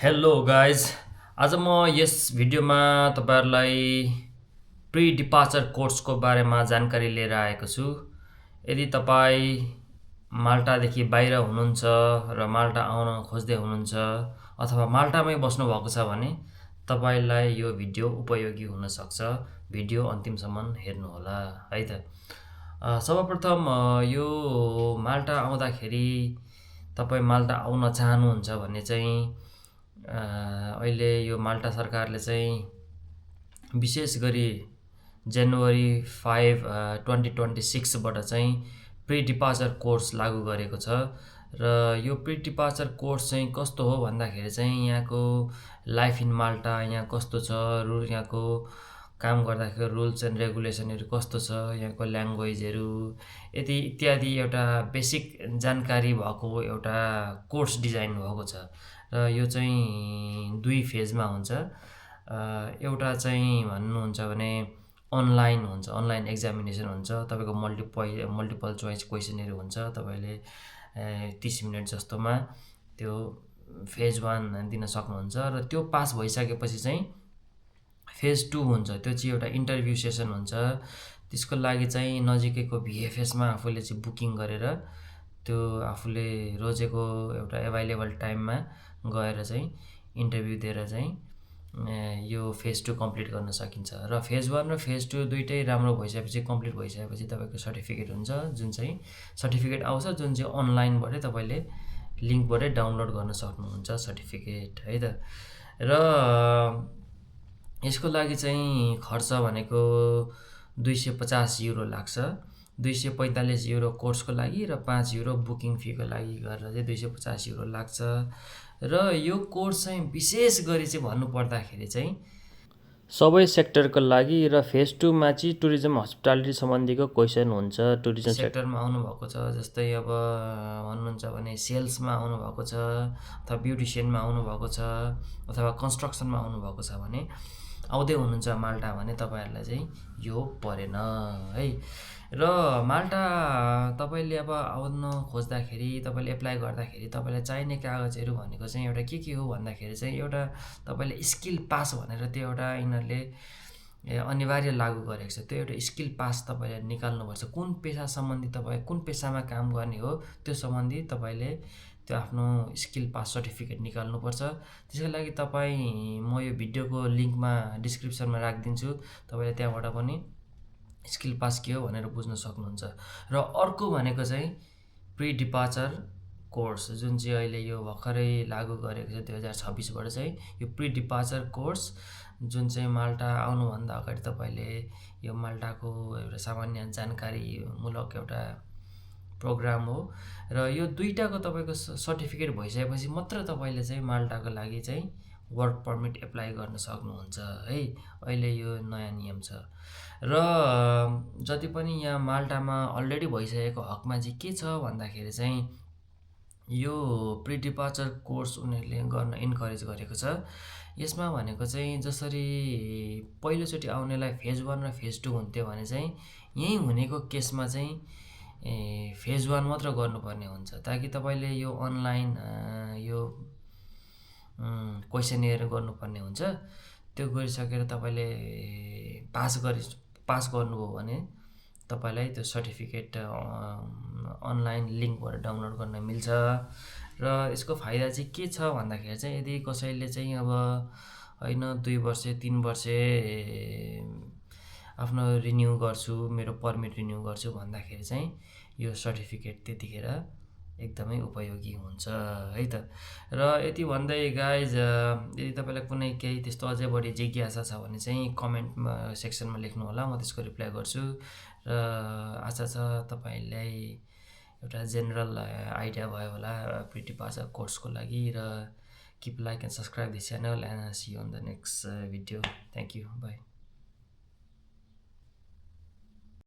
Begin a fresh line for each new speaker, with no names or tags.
Hello guys. आज म यस भिडियोमा तपाईँहरूलाई प्री डिपार्चर कोर्सको बारेमा जानकारी लिएर आएको छु। यदि तपाईँ माल्टादेखि बाहिर हुनुहुन्छ र माल्टा आउन खोज्दै हुनुहुन्छ अथवा माल्टामै बस्नुभएको छ भने तपाईँलाई यो भिडियो उपयोगी हुनसक्छ। भिडियो अन्तिमसम्म हेर्नुहोला है त। सर्वप्रथम यो माल्टा आउँदाखेरि तपाईँ माल्टा आउन चाहनुहुन्छ भने चाहिँ अहिले यो माल्टा सरकारले चाहिँ विशेष गरी जनवरी 5, 2026बाट चाहिँ प्री डिपार्चर कोर्स लागू गरेको छ। र यो प्री डिपार्चर कोर्स चाहिँ कस्तो हो भन्दाखेरि चाहिँ यहाँको लाइफ इन माल्टा यहाँ कस्तो छ, यहाँको काम गर्दाखेरि रुल्स एन्ड रेगुलेसनहरू कस्तो छ, यहाँको ल्याङ्ग्वेजहरू यदि इत्यादि एउटा बेसिक जानकारी भएको एउटा कोर्स डिजाइन भएको छ। र यो चाहिँ 2 फेजमा हुन्छ। एउटा चाहिँ भन्नुहुन्छ भने अनलाइन हुन्छ, अनलाइन एक्जामिनेसन हुन्छ। तपाईँको मल्टिपल चोइस क्वेसनहरू हुन्छ। तपाईँले 30 मिनट जस्तोमा त्यो फेज 1 दिन सक्नुहुन्छ। र त्यो पास भइसकेपछि चाहिँ फेज 2 हुन्छ। त्यो चाहिँ एउटा इन्टरभ्यू सेसन हुन्छ। त्यसको लागि चाहिँ नजिकैको भिएफएसमा आफूले चाहिँ बुकिङ गरेर त्यो आफूले रोजेको एउटा एभाइलेबल टाइममा गएर चाहिँ इन्टरभ्यू दिएर चाहिँ यो फेज 2 कम्प्लिट गर्न सकिन्छ। र फेज 1 र फेज 2 दुइटै राम्रो भइसकेपछि कम्प्लिट भइसकेपछि तपाईँको सर्टिफिकेट हुन्छ, जुन चाहिँ सर्टिफिकेट आउँछ, जुन चाहिँ अनलाइनबाटै तपाईँले लिङ्कबाटै डाउनलोड गर्न सक्नुहुन्छ सर्टिफिकेट है त। र यसको लागि चाहिँ खर्च भनेको 250 युरो लाग्छ। 245 युरो कोर्सको लागि र 5 युरो बुकिङ फीको लागि गरेर चाहिँ 250 युरो लाग्छ। र यो कोर्स चाहिँ विशेष गरी चाहिँ भन्नुपर्दाखेरि चाहिँ सबै सेक्टरको लागि र फेज 2मा चाहिँ टुरिज्म हस्पिटालिटी सम्बन्धीको क्वेसन हुन्छ। टुरिज्म सेक्टरमा आउनुभएको छ, जस्तै अब भन्नुहुन्छ भने सेल्समा आउनुभएको छ अथवा ब्युटिसियनमा आउनुभएको छ अथवा कन्स्ट्रक्सनमा आउनुभएको छ भने आउँदै हुनुहुन्छ माल्टा भने तपाईँहरूलाई चाहिँ यो परेन है। र माल्टा तपाईँले अब आउन खोज्दाखेरि, तपाईँले एप्लाई गर्दाखेरि तपाईँलाई चाहिने कागजहरू भनेको चाहिँ एउटा के हो भन्दाखेरि चाहिँ एउटा तपाईँले स्किल पास भनेर त्यो एउटा यिनीहरूले अनिवार्य लागू गरेको छ। त्यो एउटा स्किल पास तपाईँले निकाल्नुपर्छ। कुन पेसा सम्बन्धी तपाईँ कुन पेसामा काम गर्ने हो त्यो सम्बन्धी तपाईँले त्यो आफ्नो स्किल पास सर्टिफिकेट निकाल्नुपर्छ। त्यसको लागि तपाईँ म यो भिडियोको लिङ्कमा डिस्क्रिप्सनमा राखिदिन्छु। तपाईँले त्यहाँबाट पनि स्किल पास के हो भनेर बुझ्न सक्नुहुन्छ। र अर्को भनेको चाहिँ प्री डिपार्चर कोर्स, जुन चाहिँ अहिले यो भर्खरै लागू गरेको छ 2026बाट चाहिँ यो प्री डिपार्चर कोर्स, जुन चाहिँ माल्टा आउनुभन्दा अगाडि तपाईँले यो माल्टाको एउटा सामान्य जानकारीमूलक एउटा प्रोग्राम हो। र यो दुईटाको तपाईँको सर्टिफिकेट भइसकेपछि मात्र तपाईँले चाहिँ माल्टाको लागि चाहिँ वर्क पर्मिट एप्लाई गर्न सक्नुहुन्छ है। अहिले यो नयाँ नियम छ। र जति पनि यहाँ माल्टामा अलरेडी भइसकेको हकमा चाहिँ के छ भन्दाखेरि चाहिँ यो प्री डिपार्चर कोर्स उनीहरूले गर्न इन्करेज गरेको छ। यसमा भनेको चाहिँ जसरी पहिलोचोटि आउनेलाई फेज 1 र फेज 2 हुन्थ्यो भने चाहिँ यहीँ हुनेको केसमा चाहिँ फेज 1 मात्र गर्नुपर्ने हुन्छ, ताकि तपाईँले यो अनलाइन यो क्वेसनहरू गर्नुपर्ने हुन्छ। त्यो गरिसकेर तपाईँले पास गर्नुभयो भने तपाईँलाई त्यो सर्टिफिकेट अनलाइन लिङ्कबाट डाउनलोड गर्न मिल्छ। र यसको फाइदा चाहिँ के छ भन्दाखेरि चाहिँ यदि कसैले चाहिँ अब होइन 2 वर्ष 3 वर्ष आफ्नो रिन्यू गर्छु, मेरो पर्मिट रिन्यू गर्छु भन्दाखेरि चाहिँ यो सर्टिफिकेट त्यतिखेर एकदमै उपयोगी हुन्छ है त। र यति भन्दै गाइज, यदि तपाईँलाई कुनै केही त्यस्तो अझै बढी जिज्ञासा छ भने चाहिँ कमेन्टमा सेक्सनमा लेख्नु होला, म त्यसको रिप्लाई गर्छु। र आशा छ तपाईँलाई एउटा जेनरल आइडिया भयो होला प्री डिपार्चर कोर्सको लागि। र keep like and subscribe this channel and see you on the next video. Thank you, by.